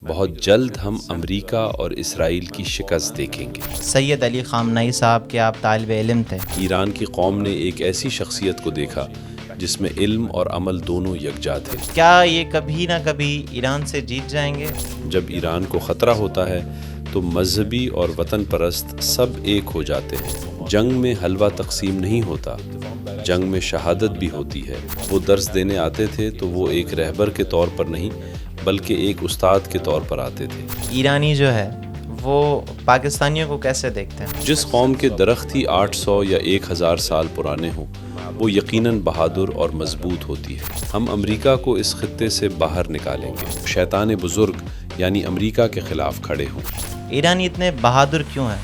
بہت جلد ہم امریکہ اور اسرائیل کی شکست دیکھیں گے۔ سید علی خامنئی صاحب کے آپ طالب علم تھے۔ ایران کی قوم نے ایک ایسی شخصیت کو دیکھا جس میں علم اور عمل دونوں یکجا تھے۔ کیا یہ کبھی نہ کبھی ایران سے جیت جائیں گے؟ جب ایران کو خطرہ ہوتا ہے تو مذہبی اور وطن پرست سب ایک ہو جاتے ہیں۔ جنگ میں حلوہ تقسیم نہیں ہوتا، جنگ میں شہادت بھی ہوتی ہے۔ وہ درس دینے آتے تھے تو وہ ایک رہبر کے طور پر نہیں بلکہ ایک استاد کے طور پر آتے تھے۔ ایرانی جو ہے وہ پاکستانیوں کو کیسے دیکھتے ہیں؟ جس قوم کے درخت ہی 800 یا 1000 سال پرانے ہوں وہ یقیناً بہادر اور مضبوط ہوتی ہے۔ ہم امریکہ کو اس خطے سے باہر نکالیں گے، شیطان بزرگ یعنی امریکہ کے خلاف کھڑے ہوں۔ ایرانی اتنے بہادر کیوں ہیں؟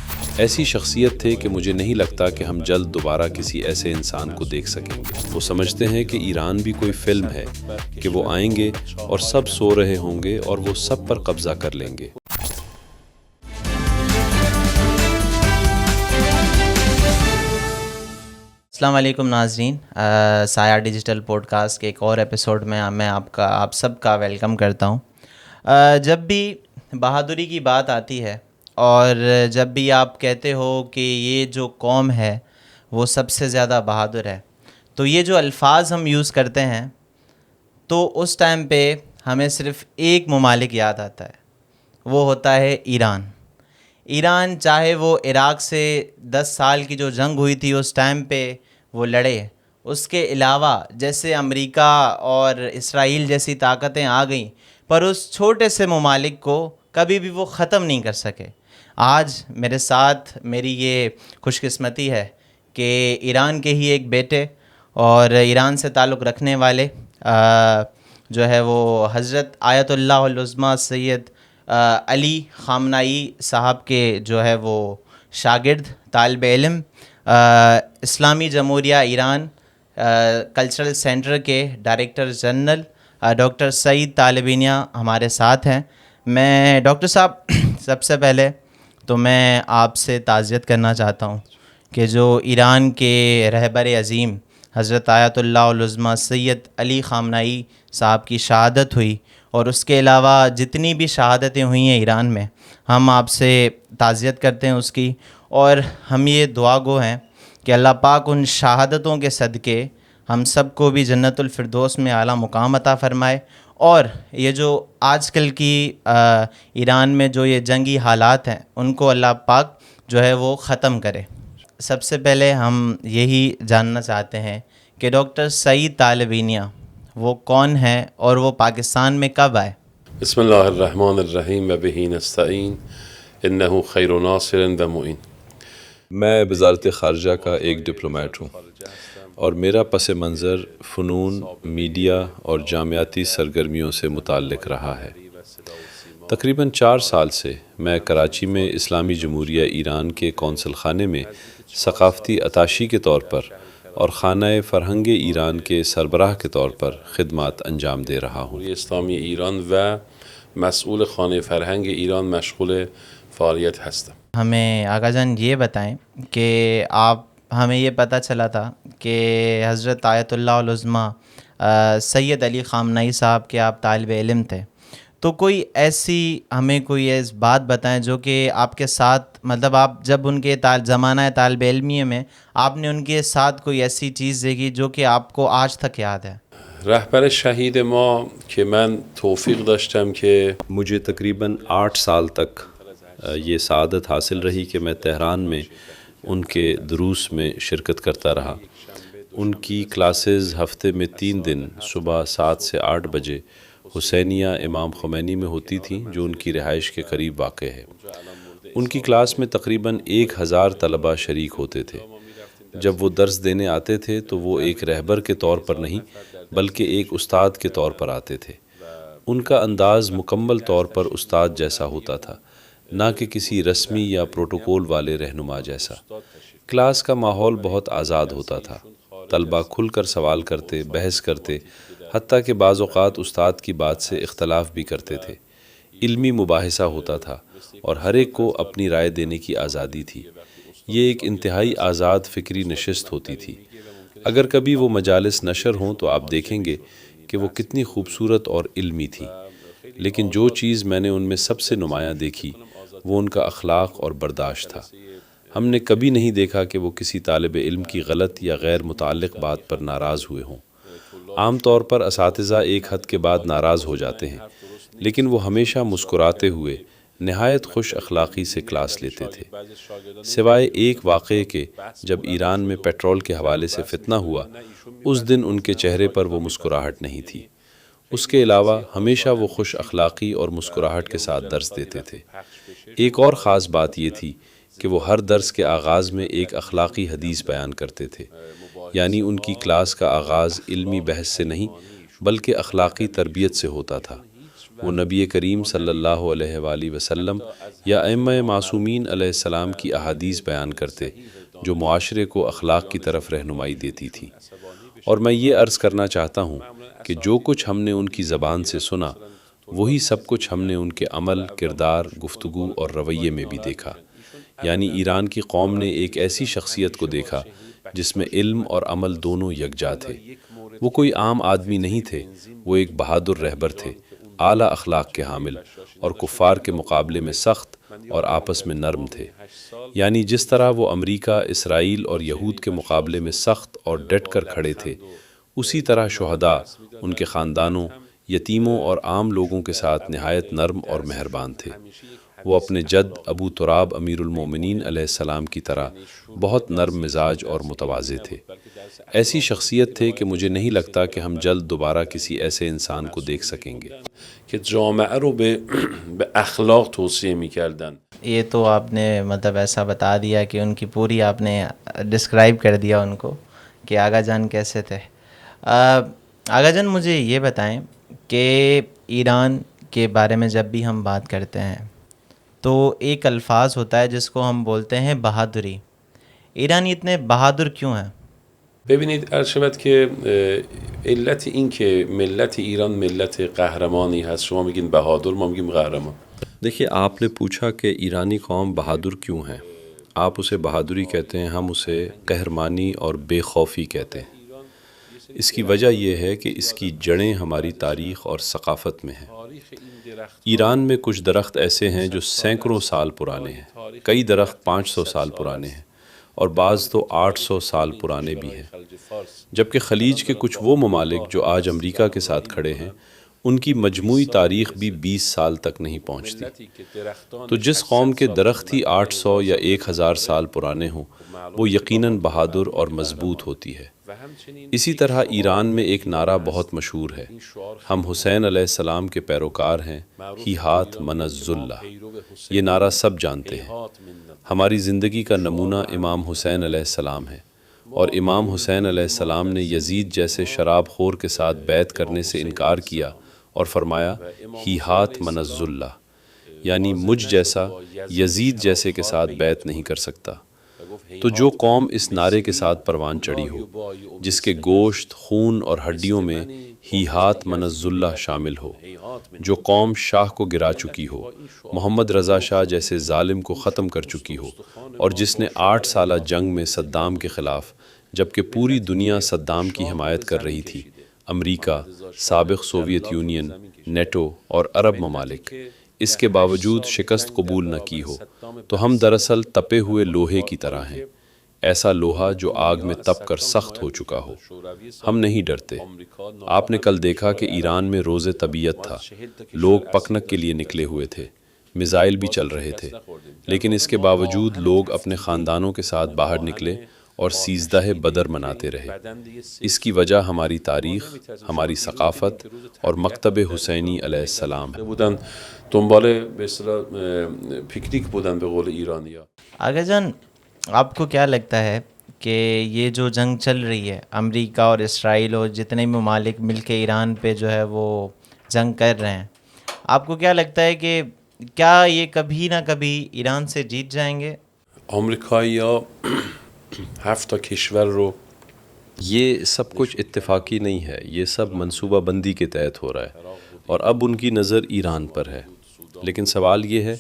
ایسی شخصیت تھے کہ مجھے نہیں لگتا کہ ہم جلد دوبارہ کسی ایسے انسان کو دیکھ سکیں گے۔ وہ سمجھتے ہیں کہ ایران بھی کوئی فلم ہے کہ وہ آئیں گے اور سب سو رہے ہوں گے اور وہ سب پر قبضہ کر لیں گے۔ السلام علیکم ناظرین، سایہ ڈیجیٹل پوڈ کاسٹ کے ایک اور ایپیسوڈ میں میں آپ سب کا ویلکم کرتا ہوں۔ جب بھی بہادری کی بات آتی ہے اور جب بھی آپ کہتے ہو کہ یہ جو قوم ہے وہ سب سے زیادہ بہادر ہے، تو یہ جو الفاظ ہم یوز کرتے ہیں تو اس ٹائم پہ ہمیں صرف ایک ممالک یاد آتا ہے، وہ ہوتا ہے ایران۔ ایران چاہے وہ عراق سے 10 سال کی جو جنگ ہوئی تھی اس ٹائم پہ وہ لڑے، اس کے علاوہ جیسے امریکہ اور اسرائیل جیسی طاقتیں آ گئیں پر اس چھوٹے سے ممالک کو کبھی بھی وہ ختم نہیں کر سکے۔ آج میرے ساتھ میری یہ خوش قسمتی ہے کہ ایران کے ہی ایک بیٹے اور ایران سے تعلق رکھنے والے جو ہے وہ حضرت آیت اللہ العظمیٰ سید علی خامنئی صاحب کے جو ہے وہ شاگرد طالب علم، اسلامی جمہوریہ ایران کلچرل سینٹر کے ڈائریکٹر جنرل ڈاکٹر سعید طالبینیہ ہمارے ساتھ ہیں۔ میں ڈاکٹر صاحب سب سے پہلے تو میں آپ سے تعزیت کرنا چاہتا ہوں کہ جو ایران کے رہبر عظیم حضرت آیت اللہ العظمیٰ سید علی خامنئی صاحب کی شہادت ہوئی اور اس کے علاوہ جتنی بھی شہادتیں ہوئی ہیں ایران میں، ہم آپ سے تعزیت کرتے ہیں اس کی، اور ہم یہ دعا گو ہیں کہ اللہ پاک ان شہادتوں کے صدقے ہم سب کو بھی جنت الفردوس میں اعلیٰ مقام عطا فرمائے، اور یہ جو آج کل کی ایران میں جو یہ جنگی حالات ہیں ان کو اللہ پاک جو ہے وہ ختم کرے۔ سب سے پہلے ہم یہی جاننا چاہتے ہیں کہ ڈاکٹر سعید طالبینیہ وہ کون ہے اور وہ پاکستان میں کب آئے؟ بسم اللہ الرحمن الرحیم وبہ نستعین انہ خیر ناصر و معین۔ میں وزارت خارجہ کا ایک ڈپلومیٹ ہوں اور میرا پس منظر فنون، میڈیا اور جامعاتی سرگرمیوں سے متعلق رہا ہے۔ تقریباً 4 سال سے میں کراچی میں اسلامی جمہوریہ ایران کے قونصل خانے میں ثقافتی اتاشی کے طور پر اور خانہ فرہنگ ایران کے سربراہ کے طور پر خدمات انجام دے رہا ہوں۔ اسلامی ایران و مسئول خانہ فرہنگ ایران مشغول فعالیت ہستم۔ ہمیں آقا جان یہ بتائیں کہ ہمیں یہ پتہ چلا تھا کہ حضرت آیت اللہ العظمیٰ سید علی خامنئی صاحب کے آپ طالب علم تھے، تو کوئی ایسی ہمیں کوئی ایسی بات بتائیں جو کہ آپ کے ساتھ، مطلب آپ جب ان کے زمانہ طالب علمیے میں آپ نے ان کے ساتھ کوئی ایسی چیز دیکھی جو کہ آپ کو آج تک یاد ہے؟ رهبر شهید ما که من توفیق داشتم که مجھے تقریباً 8 سال تک یہ سعادت حاصل رہی کہ میں تہران میں ان کے دروس میں شرکت کرتا رہا۔ ان کی کلاسز ہفتے میں 3 دن صبح 7 سے 8 بجے حسینیہ امام خمینی میں ہوتی تھیں جو ان کی رہائش کے قریب واقع ہے۔ ان کی کلاس میں تقریباً 1000 طلبہ شریک ہوتے تھے۔ جب وہ درس دینے آتے تھے تو وہ ایک رہبر کے طور پر نہیں بلکہ ایک استاد کے طور پر آتے تھے۔ ان کا انداز مکمل طور پر استاد جیسا ہوتا تھا، نہ کہ کسی رسمی یا پروٹوکول والے رہنما جیسا۔ کلاس کا ماحول بہت آزاد ہوتا تھا، طلبہ کھل کر سوال کرتے، بحث کرتے، حتیٰ کہ بعض اوقات استاد کی بات سے اختلاف بھی کرتے تھے۔ علمی مباحثہ ہوتا تھا اور ہر ایک کو اپنی رائے دینے کی آزادی تھی۔ یہ ایک انتہائی آزاد فکری نشست ہوتی تھی۔ اگر کبھی وہ مجالس نشر ہوں تو آپ دیکھیں گے کہ وہ کتنی خوبصورت اور علمی تھی۔ لیکن جو چیز میں نے ان میں سب سے نمایاں دیکھی وہ ان کا اخلاق اور برداشت تھا۔ ہم نے کبھی نہیں دیکھا کہ وہ کسی طالب علم کی غلط یا غیر متعلق بات پر ناراض ہوئے ہوں۔ عام طور پر اساتذہ ایک حد کے بعد ناراض ہو جاتے ہیں، لیکن وہ ہمیشہ مسکراتے ہوئے نہایت خوش اخلاقی سے کلاس لیتے تھے، سوائے ایک واقعے کے جب ایران میں پیٹرول کے حوالے سے فتنہ ہوا۔ اس دن ان کے چہرے پر وہ مسکراہٹ نہیں تھی۔ اس کے علاوہ ہمیشہ وہ خوش اخلاقی اور مسکراہٹ کے ساتھ درس دیتے تھے۔ ایک اور خاص بات یہ تھی کہ وہ ہر درس کے آغاز میں ایک اخلاقی حدیث بیان کرتے تھے، یعنی ان کی کلاس کا آغاز علمی بحث سے نہیں بلکہ اخلاقی تربیت سے ہوتا تھا۔ وہ نبی کریم صلی اللہ علیہ وآلہ وسلم یا ائمہ معصومین علیہ السلام کی احادیث بیان کرتے جو معاشرے کو اخلاق کی طرف رہنمائی دیتی تھی۔ اور میں یہ عرض کرنا چاہتا ہوں کہ جو کچھ ہم نے ان کی زبان سے سنا وہی سب کچھ ہم نے ان کے عمل، کردار، گفتگو اور رویے میں بھی دیکھا۔ یعنی ایران کی قوم نے ایک ایسی شخصیت کو دیکھا جس میں علم اور عمل دونوں یکجا تھے۔ وہ کوئی عام آدمی نہیں تھے، وہ ایک بہادر رہبر تھے، اعلیٰ اخلاق کے حامل، اور کفار کے مقابلے میں سخت اور آپس میں نرم تھے۔ یعنی جس طرح وہ امریکہ، اسرائیل اور یہود کے مقابلے میں سخت اور ڈٹ کر کھڑے تھے، اسی طرح شہداء، ان کے خاندانوں، یتیموں اور عام لوگوں کے ساتھ نہایت نرم اور مہربان تھے۔ وہ اپنے جد ابو تراب امیر المومنین علیہ السلام کی طرح بہت نرم مزاج اور متواضع تھے۔ ایسی شخصیت تھے کہ مجھے نہیں لگتا کہ ہم جلد دوبارہ کسی ایسے انسان کو دیکھ سکیں گے که جامعه رو به اخلاق توصیه می‌کردن. یہ تو آپ نے مطلب ایسا بتا دیا کہ ان کی پوری آپ نے ڈسکرائب کر دیا ان کو کہ آغا جان کیسے تھے۔ آغا جان مجھے یہ بتائیں کہ ایران کے بارے میں جب بھی ہم بات کرتے ہیں تو ایک الفاظ ہوتا ہے جس کو ہم بولتے ہیں بہادری۔ ایرانی اتنے بہادر کیوں ہیں؟ ببینید عرض شود که علت این که ملت ایران ملت قهرمانی هست، شما میگین بهادر، ما میگیم قهرمان. دیکھیے، آپ نے پوچھا کہ ایرانی قوم بہادر کیوں ہے۔ آپ اسے بہادری کہتے ہیں، ہم اسے قہرمانی اور بے خوفی کہتے ہیں۔ اس کی وجہ یہ ہے کہ اس کی جڑیں ہماری تاریخ اور ثقافت میں ہیں۔ ایران میں کچھ درخت ایسے ہیں جو سینکڑوں سال پرانے ہیں، کئی درخت 500 سال پرانے ہیں، اور بعض تو 800 سال پرانے بھی ہیں۔ جبکہ خلیج کے کچھ وہ ممالک جو آج امریکہ کے ساتھ کھڑے ہیں، ان کی مجموعی تاریخ بھی 20 سال تک نہیں پہنچتی۔ تو جس قوم کے درخت ہی 800 یا 1000 سال پرانے ہوں، وہ یقیناً بہادر اور مضبوط ہوتی ہے۔ اسی طرح ایران میں ایک نعرہ بہت مشہور ہے، ہم حسین علیہ السلام کے پیروکار ہیں، ہی ہاتھ من الذلہ۔ یہ نعرہ سب جانتے ہیں۔ ہماری زندگی کا نمونہ امام حسین علیہ السلام ہے، اور امام حسین علیہ السلام نے یزید جیسے شراب خور کے ساتھ بیعت کرنے سے انکار کیا اور فرمایا ہی ہاتھ من الذلہ، یعنی مجھ جیسا یزید جیسے کے ساتھ بیعت نہیں کر سکتا۔ تو جو قوم اس نعرے کے ساتھ پروان چڑھی ہو، جس کے گوشت، خون اور ہڈیوں میں ہی ہاتھ من الذلہ شامل ہو، جو قوم شاہ کو گرا چکی ہو، محمد رضا شاہ جیسے ظالم کو ختم کر چکی ہو، اور جس نے 8 سالہ جنگ میں صدام کے خلاف، جبکہ پوری دنیا صدام کی حمایت کر رہی تھی، امریکہ، سابق سوویت یونین، نیٹو اور عرب ممالک، اس کے باوجود شکست قبول نہ کی ہو، تو ہم دراصل تپے ہوئے لوہے کی طرح ہیں، ایسا لوہا جو آگ میں تپ کر سخت ہو چکا ہو۔ ہم نہیں ڈرتے۔ آپ نے کل دیکھا کہ ایران میں روز طبیعت تھا، لوگ پکنک کے لیے نکلے ہوئے تھے، میزائل بھی چل رہے تھے، لیکن اس کے باوجود لوگ اپنے خاندانوں کے ساتھ باہر نکلے اور 13 بدر مناتے رہے۔ اس کی وجہ ہماری تاریخ، ہماری ثقافت اور مکتب حسینی علیہ السلام ہے۔ بودن دنبال به اصطلاح پیکنیک بودن به قول ایرانی‌ها. آغا جان آپ کو کیا لگتا ہے کہ یہ جو جنگ چل رہی ہے، امریکہ اور اسرائیل اور جتنے بھی ممالک مل کے ایران پہ جو ہے وہ جنگ کر رہے ہیں، آپ کو کیا لگتا ہے کہ کیا یہ کبھی نہ کبھی ایران سے جیت جائیں گے؟ آمریکایی‌ها 7 تا کشور رو یہ سب کچھ اتفاقی نہیں ہے، یہ سب منصوبہ بندی کے تحت ہو رہا ہے، اور اب ان کی نظر ایران پر ہے۔ لیکن سوال یہ ہے،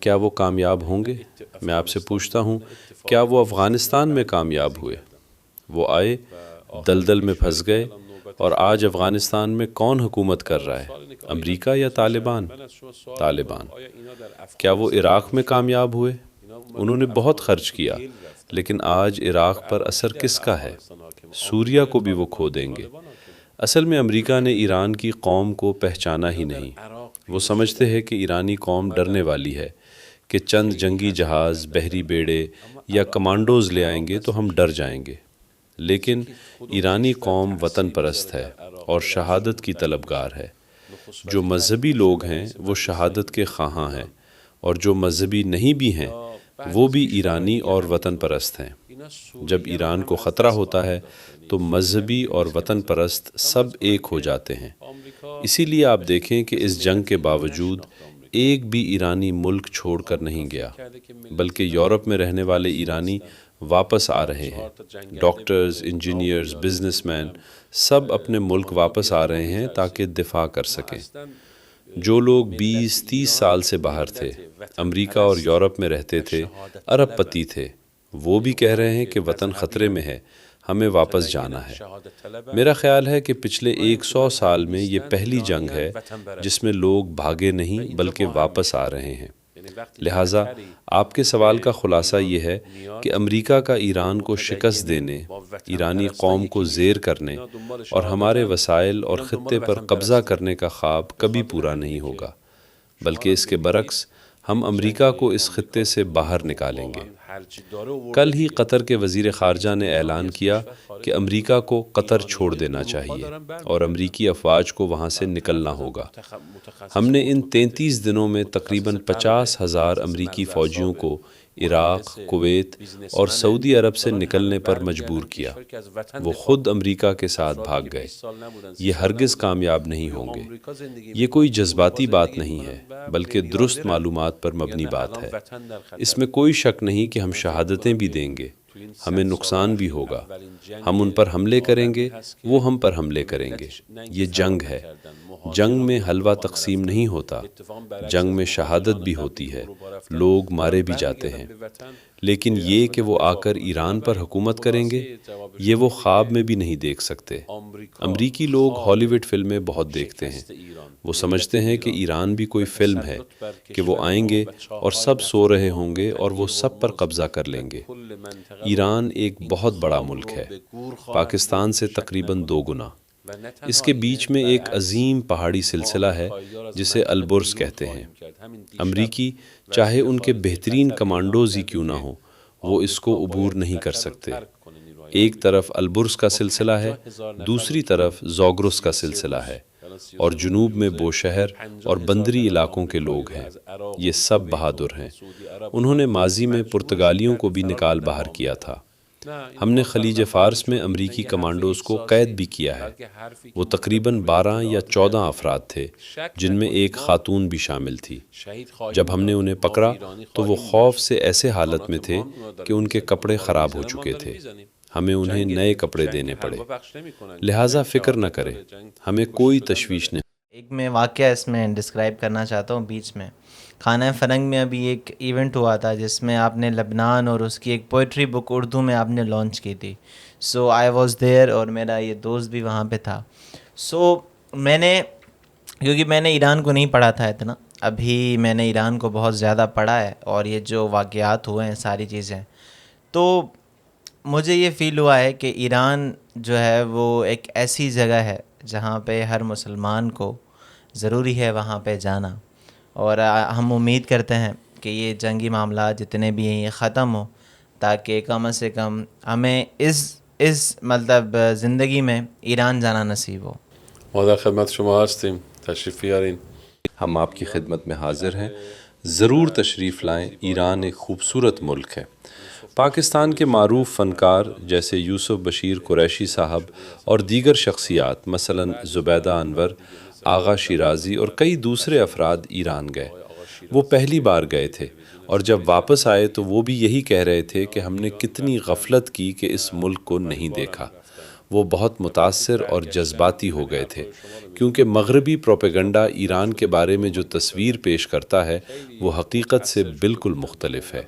کیا وہ کامیاب ہوں گے؟ میں آپ سے پوچھتا ہوں، کیا وہ افغانستان میں کامیاب ہوئے؟ وہ آئے، دلدل میں پھنس گئے، اور آج افغانستان میں کون حکومت کر رہا ہے؟ امریکہ یا طالبان؟ طالبان۔ کیا وہ عراق میں کامیاب ہوئے؟ انہوں نے بہت خرچ کیا، لیکن آج عراق پر اثر کس کا ہے؟ سوریہ کو بھی وہ کھو دیں گے۔ اصل میں امریکہ نے ایران کی قوم کو پہچانا ہی نہیں۔ وہ سمجھتے ہیں کہ ایرانی قوم ڈرنے والی ہے، کہ چند جنگی جہاز، بحری بیڑے یا کمانڈوز لے آئیں گے تو ہم ڈر جائیں گے۔ لیکن ایرانی قوم وطن پرست ہے اور شہادت کی طلبگار ہے۔ جو مذہبی لوگ ہیں وہ شہادت کے خواہاں ہیں، اور جو مذہبی نہیں بھی ہیں وہ بھی ایرانی اور وطن پرست ہیں۔ جب ایران کو خطرہ ہوتا ہے تو مذہبی اور وطن پرست سب ایک ہو جاتے ہیں۔ اسی لیے آپ دیکھیں کہ اس جنگ کے باوجود ایک بھی ایرانی ملک چھوڑ کر نہیں گیا، بلکہ یورپ میں رہنے والے ایرانی واپس آ رہے ہیں۔ ڈاکٹرز، انجینئرز، بزنس مین سب اپنے ملک واپس آ رہے ہیں تاکہ دفاع کر سکیں۔ جو لوگ 20-30 سال سے باہر تھے، امریکہ اور یورپ میں رہتے تھے، ارب پتی تھے، وہ بھی کہہ رہے ہیں کہ وطن خطرے میں ہے، ہمیں واپس جانا ہے۔ میرا خیال ہے کہ پچھلے 100 سال میں یہ پہلی جنگ ہے جس میں لوگ بھاگے نہیں بلکہ واپس آ رہے ہیں۔ لہٰذا آپ کے سوال کا خلاصہ یہ ہے کہ امریکہ کا ایران کو شکست دینے، ایرانی قوم کو زیر کرنے اور ہمارے وسائل اور خطے پر قبضہ کرنے کا خواب کبھی پورا نہیں ہوگا، بلکہ اس کے برعکس ہم امریکہ کو اس خطے سے باہر نکالیں گے۔ کل ہی قطر کے وزیر خارجہ نے اعلان کیا کہ امریکہ کو قطر چھوڑ دینا چاہیے اور امریکی افواج کو وہاں سے نکلنا ہوگا۔ ہم نے ان 33 دنوں میں تقریباً 50,000 امریکی فوجیوں کو عراق، کویت اور سعودی عرب سے نکلنے پر مجبور کیا۔ وہ خود امریکہ کے ساتھ بھاگ گئے۔ یہ ہرگز کامیاب نہیں ہوں گے۔ یہ کوئی جذباتی بات نہیں ہے، بلکہ درست معلومات پر مبنی بات ہے۔ اس میں کوئی شک نہیں کہ ہم شہادتیں بھی دیں گے، ہمیں نقصان بھی ہوگا، ہم ان پر حملے کریں گے، وہ ہم پر حملے کریں گے۔ یہ جنگ ہے۔ جنگ میں حلوہ تقسیم نہیں ہوتا، جنگ میں شہادت بھی ہوتی ہے، لوگ مارے بھی جاتے ہیں۔ لیکن یہ کہ وہ آ کر ایران پر حکومت کریں گے، یہ وہ خواب میں بھی نہیں دیکھ سکتے۔ امریکی لوگ ہالی ووڈ فلمیں بہت دیکھتے ہیں۔ وہ سمجھتے ہیں کہ ایران بھی کوئی فلم ہے، کہ وہ آئیں گے اور سب سو رہے ہوں گے اور وہ سب پر قبضہ کر لیں گے۔ ایران ایک بہت بڑا ملک ہے، پاکستان سے تقریباً 2 گنا۔ اس کے بیچ میں ایک عظیم پہاڑی سلسلہ ہے جسے البرز کہتے ہیں۔ امریکی چاہے ان کے بہترین کمانڈوز ہی کیوں نہ ہوں، وہ اس کو عبور نہیں کر سکتے۔ ایک طرف البرز کا سلسلہ ہے، دوسری طرف زاگرس کا سلسلہ ہے، اور جنوب میں بوشہر اور بندری علاقوں کے لوگ ہیں۔ یہ سب بہادر ہیں۔ انہوں نے ماضی میں پرتگالیوں کو بھی نکال باہر کیا تھا۔ ہم نے خلیج فارس میں امریکی کمانڈوز کو قید بھی کیا ہے۔ وہ تقریباً 12 یا 14 افراد تھے، جن میں ایک خاتون بھی شامل تھی۔ جب ہم نے انہیں پکڑا تو وہ خوف سے ایسے حالت میں تھے کہ ان کے کپڑے خراب ہو چکے تھے۔ ہمیں انہیں نئے کپڑے دینے پڑے۔ لہٰذا فکر نہ کریں، ہمیں کوئی تشویش نہیں۔ ایک میں واقعہ اس میں ڈسکرائب کرنا چاہتا ہوں۔ بیچ میں خانہ فرنگ میں ابھی ایک ایونٹ ہوا تھا جس میں آپ نے لبنان اور اس کی ایک پوئٹری بک اردو میں آپ نے لانچ کی تھی۔ سو آئی واز دیئر، اور میرا یہ دوست بھی وہاں پہ تھا۔ سو کیونکہ میں نے ایران کو نہیں پڑھا تھا اتنا، ابھی میں نے ایران کو بہت زیادہ پڑھا ہے، اور یہ جو واقعات ہوئے ہیں ساری چیزیں، تو مجھے یہ فیل ہوا ہے کہ ایران جو ہے وہ ایک ایسی جگہ ہے جہاں پہ ہر مسلمان کو ضروری ہے وہاں پہ جانا، اور ہم امید کرتے ہیں کہ یہ جنگی معاملات جتنے بھی ہیں یہ ختم ہو، تاکہ کم سے کم ہمیں اس مطلب زندگی میں ایران جانا نصیب ہو۔ ما در خدمت شما هستیم، تشریف بیارین۔ ہم آپ کی خدمت میں حاضر ہیں، ضرور تشریف لائیں۔ ایران ایک خوبصورت ملک ہے۔ پاکستان کے معروف فنکار جیسے یوسف بشیر قریشی صاحب اور دیگر شخصیات مثلاً زبیدہ انور، آغا شیرازی اور کئی دوسرے افراد ایران گئے۔ وہ پہلی بار گئے تھے، اور جب واپس آئے تو وہ بھی یہی کہہ رہے تھے کہ ہم نے کتنی غفلت کی کہ اس ملک کو نہیں دیکھا۔ وہ بہت متاثر اور جذباتی ہو گئے تھے، کیونکہ مغربی پروپیگنڈا ایران کے بارے میں جو تصویر پیش کرتا ہے وہ حقیقت سے بالکل مختلف ہے۔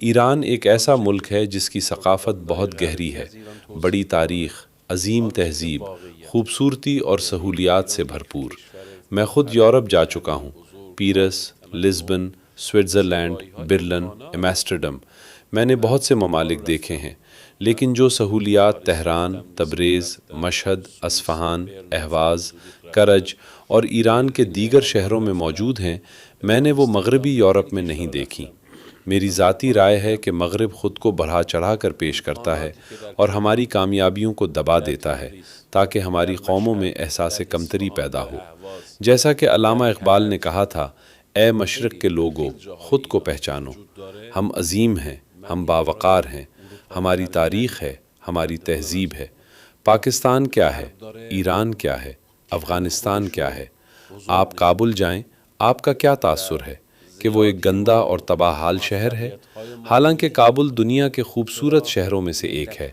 ایران ایک ایسا ملک ہے جس کی ثقافت بہت گہری ہے، بڑی تاریخ، عظیم تہذیب، خوبصورتی اور سہولیات سے بھرپور۔ میں خود یورپ جا چکا ہوں، Paris, Lisbon, Switzerland, Berlin, Amsterdam. میں نے بہت سے ممالک دیکھے ہیں، لیکن جو سہولیات تہران، تبریز، مشہد، اصفہان، اہواز، کرج اور ایران کے دیگر شہروں میں موجود ہیں، میں نے وہ مغربی یورپ میں نہیں دیکھی۔ میری ذاتی رائے ہے کہ مغرب خود کو بڑھا چڑھا کر پیش کرتا ہے اور ہماری کامیابیوں کو دبا دیتا ہے تاکہ ہماری قوموں میں احساس کمتری پیدا ہو۔ جیسا کہ علامہ اقبال نے کہا تھا، اے مشرق کے لوگو خود کو پہچانو، ہم عظیم ہیں، ہم باوقار ہیں، ہماری تاریخ ہے، ہماری تہذیب ہے۔ پاکستان کیا ہے؟ ایران کیا ہے؟ افغانستان کیا ہے؟ آپ کابل جائیں، آپ کا کیا تاثر ہے کہ وہ ایک گندا اور تباہ حال شہر ہے؟ حالانکہ کابل دنیا کے خوبصورت شہروں میں سے ایک ہے،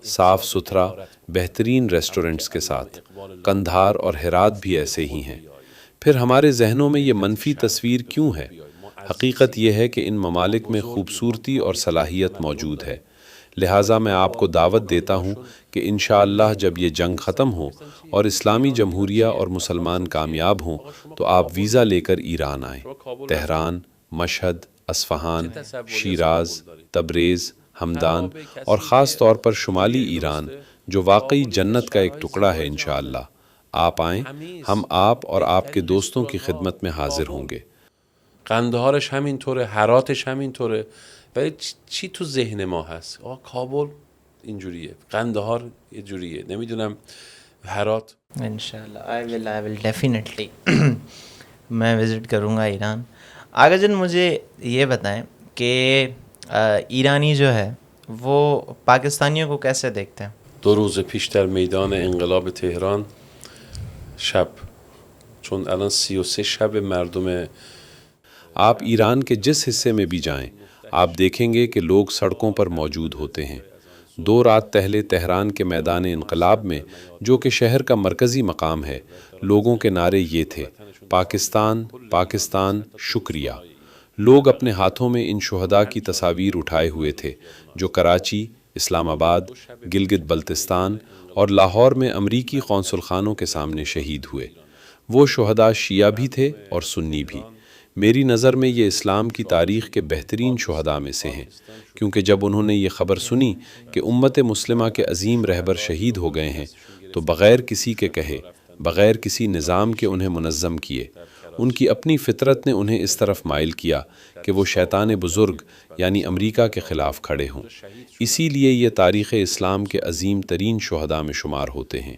صاف ستھرا، بہترین ریسٹورنٹس کے ساتھ۔ قندھار اور ہرات بھی ایسے ہی ہیں۔ پھر ہمارے ذہنوں میں یہ منفی تصویر کیوں ہے؟ حقیقت یہ ہے کہ ان ممالک میں خوبصورتی اور صلاحیت موجود ہے۔ لہٰذا میں آپ کو دعوت دیتا ہوں کہ انشاءاللہ جب یہ جنگ ختم ہو اور اسلامی جمہوریہ اور مسلمان کامیاب ہوں تو آپ ویزا لے کر ایران آئیں۔ Tehran, Mashhad, Isfahan, Shiraz, Tabriz, Hamadan اور خاص طور پر شمالی ایران جو واقعی جنت کا ایک ٹکڑا ہے، انشاءاللہ آپ آئیں، ہم آپ اور آپ کے دوستوں کی خدمت میں حاضر ہوں گے۔ قندهارش همینطوره، هراتش همینطوره، ولی چی تو ذهن ما هست؟ کابل اینجوریه، قندهار یه جوریه، نمیدونم هرات. انشاءاللہ I will definitely میں وزٹ کروں گا ایران۔ آغا جان مجھے یہ بتائیں کہ ایرانی جو ہے وہ پاکستانیوں کو کیسے دیکھتے ہیں؟ 2 روز پیش در میدان انقلاب تهران شب، چون الان 33 شب مردم آپ ایران کے جس حصے میں بھی جائیں، آپ دیکھیں گے کہ لوگ سڑکوں پر موجود ہوتے ہیں۔ 2 رات پہلے تہران کے میدان انقلاب میں، جو کہ شہر کا مرکزی مقام ہے، لوگوں کے نعرے یہ تھے، پاکستان، پاکستان، شکریہ۔ لوگ اپنے ہاتھوں میں ان شہداء کی تصاویر اٹھائے ہوئے تھے جو کراچی، اسلام آباد، گلگت بلتستان اور لاہور میں امریکی قونصل خانوں کے سامنے شہید ہوئے۔ وہ شہداء شیعہ بھی تھے اور سنی بھی۔ میری نظر میں یہ اسلام کی تاریخ کے بہترین شہداء میں سے ہیں، کیونکہ جب انہوں نے یہ خبر سنی کہ امت مسلمہ کے عظیم رہبر شہید ہو گئے ہیں تو بغیر کسی کے کہے، بغیر کسی نظام کے انہیں منظم کیے، ان کی اپنی فطرت نے انہیں اس طرف مائل کیا کہ وہ شیطان بزرگ یعنی امریکہ کے خلاف کھڑے ہوں۔ اسی لیے یہ تاریخ اسلام کے عظیم ترین شہداء میں شمار ہوتے ہیں۔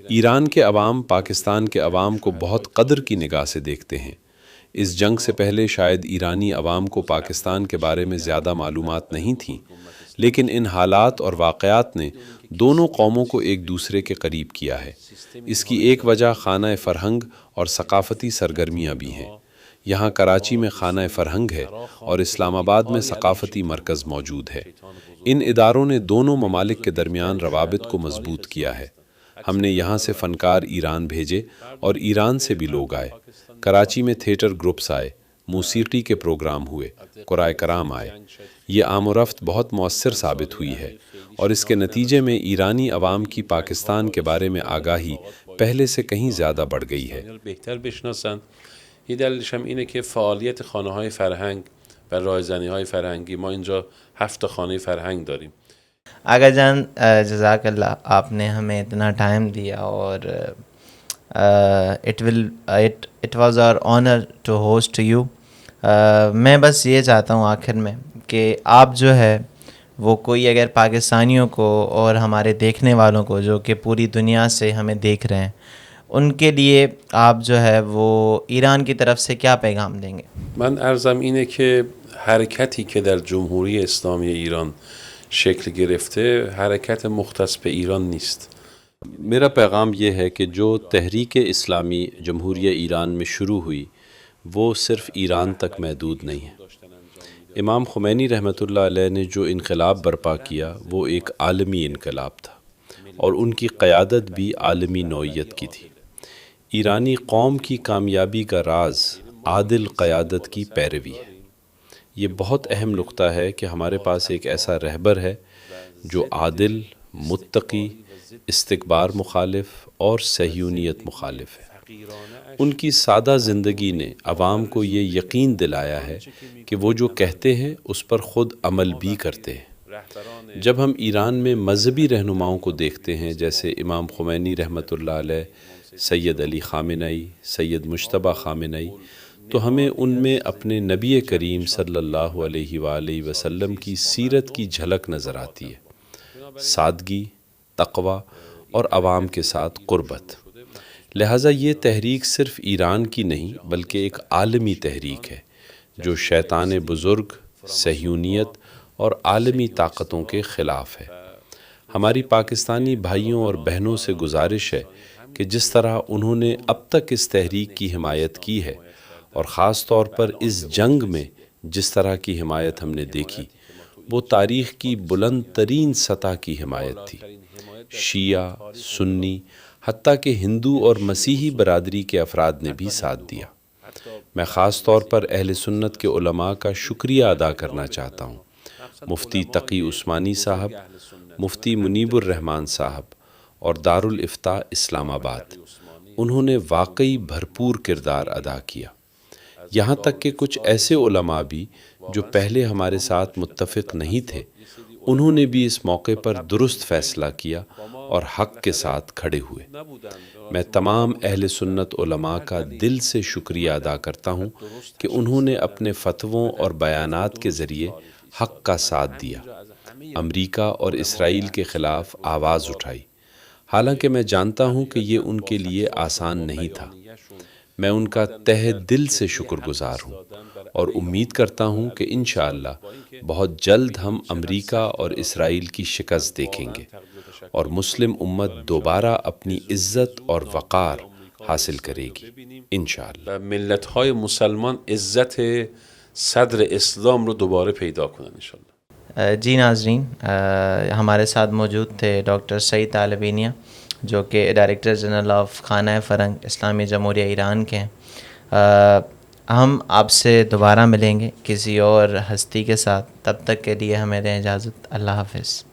ایران کے عوام پاکستان کے عوام کو بہت قدر کی نگاہ سے دیکھتے ہیں۔ اس جنگ سے پہلے شاید ایرانی عوام کو پاکستان کے بارے میں زیادہ معلومات نہیں تھیں، لیکن ان حالات اور واقعات نے دونوں قوموں کو ایک دوسرے کے قریب کیا ہے۔ اس کی ایک وجہ خانہ فرہنگ اور ثقافتی سرگرمیاں بھی ہیں۔ یہاں کراچی میں خانہ فرہنگ ہے اور اسلام آباد میں ثقافتی مرکز موجود ہے۔ ان اداروں نے دونوں ممالک کے درمیان روابط کو مضبوط کیا ہے۔ ہم نے یہاں سے فنکار ایران بھیجے اور ایران سے بھی لوگ آئے۔ کراچی میں تھیٹر گروپس آئے، موسیقی کے پروگرام ہوئے، قرائے کرام آئے۔ یہ آمد و رفت بہت مؤثر ثابت ہوئی ہے اور اس کے نتیجے میں ایرانی عوام کی پاکستان کے بارے میں آگاہی پہلے سے کہیں زیادہ بڑھ گئی ہے۔ بهتر بشناسن. یه دلیلش هم اینه که فعالیت خانه‌های فرهنگ و رایزنی‌های فرهنگی، ما اینجا 7 خانه فرهنگ داریم. آغا جان جزاک اللہ، آپ نے ہمیں اتنا ٹائم دیا اور it was our honour to host you. میں بس یہ چاہتا ہوں آخر میں کہ آپ جو ہے وہ کوئی اگر پاکستانیوں کو اور ہمارے دیکھنے والوں کو جو کہ پوری دنیا سے ہمیں دیکھ رہے ہیں، ان کے لیے آپ جو ہے وہ ایران کی طرف سے کیا پیغام دیں گے؟ من عرضم اینه که حرکتی که در جمهوری اسلامی ایران شکل گرفته حرکت مختص به ایران نیست. میرا پیغام یہ ہے کہ جو تحریک اسلامی جمہوریہ ایران میں شروع ہوئی وہ صرف ایران تک محدود نہیں ہے۔ امام خمینی رحمۃ اللہ علیہ نے جو انقلاب برپا کیا وہ ایک عالمی انقلاب تھا اور ان کی قیادت بھی عالمی نوعیت کی تھی۔ ایرانی قوم کی کامیابی کا راز عادل قیادت کی پیروی ہے۔ یہ بہت اہم نقطہ ہے کہ ہمارے پاس ایک ایسا رہبر ہے جو عادل، متقی، استکبار مخالف اور صہیونیت مخالف ہے۔ ان کی سادہ زندگی نے عوام کو یہ یقین دلایا ہے کہ وہ جو کہتے ہیں اس پر خود عمل بھی کرتے ہیں۔ جب ہم ایران میں مذہبی رہنماؤں کو دیکھتے ہیں جیسے امام خمینی رحمۃ اللہ علیہ، سید علی خامنئی، سید مجتبیٰ خامنئی، تو ہمیں ان میں اپنے نبی کریم صلی اللہ علیہ وآلہ وسلم کی سیرت کی جھلک نظر آتی ہے، سادگی، تقوی اور عوام کے ساتھ قربت۔ لہٰذا یہ تحریک صرف ایران کی نہیں بلکہ ایک عالمی تحریک ہے جو شیطان بزرگ، صہیونیت اور عالمی طاقتوں کے خلاف ہے۔ ہماری پاکستانی بھائیوں اور بہنوں سے گزارش ہے کہ جس طرح انہوں نے اب تک اس تحریک کی حمایت کی ہے اور خاص طور پر اس جنگ میں جس طرح کی حمایت ہم نے دیکھی، وہ تاریخ کی بلند ترین سطح کی حمایت تھی۔ شیعہ، سنی، حتیٰ کہ ہندو اور مسیحی برادری کے افراد نے بھی ساتھ دیا۔ میں خاص طور پر اہل سنت کے علماء کا شکریہ ادا کرنا چاہتا ہوں، مفتی تقی عثمانی صاحب، مفتی منیب الرحمن صاحب اور دارالافتاء اسلام آباد۔ انہوں نے واقعی بھرپور کردار ادا کیا۔ یہاں تک کہ کچھ ایسے علماء بھی جو پہلے ہمارے ساتھ متفق نہیں تھے، انہوں نے بھی اس موقع پر درست فیصلہ کیا اور حق کے ساتھ کھڑے ہوئے۔ میں تمام اہل سنت علماء کا دل سے شکریہ ادا کرتا ہوں کہ انہوں نے اپنے فتووں اور بیانات کے ذریعے حق کا ساتھ دیا، امریکہ اور اسرائیل کے خلاف آواز اٹھائی، حالانکہ میں جانتا ہوں کہ یہ ان کے لیے آسان نہیں تھا۔ میں ان کا تہہ دل سے شکر گزار ہوں اور امید کرتا ہوں کہ انشاءاللہ بہت جلد ہم امریکہ اور اسرائیل کی شکست دیکھیں گے اور مسلم امت دوبارہ اپنی عزت اور وقار حاصل کرے گی انشاءاللہ۔ ملت‌های مسلمان عزت صدر اسلام رو دوباره پیدا کنن انشاءاللہ۔ جی ناظرین، ہمارے ساتھ موجود تھے ڈاکٹر سعید طالبینیہ جو کہ ڈائریکٹر جنرل آف خانہ فرنگ اسلامی جمہوریہ ایران کے ہیں۔ ہم آپ سے دوبارہ ملیں گے کسی اور ہستی کے ساتھ، تب تک کے لیے ہمیں دیں اجازت۔ اللہ حافظ۔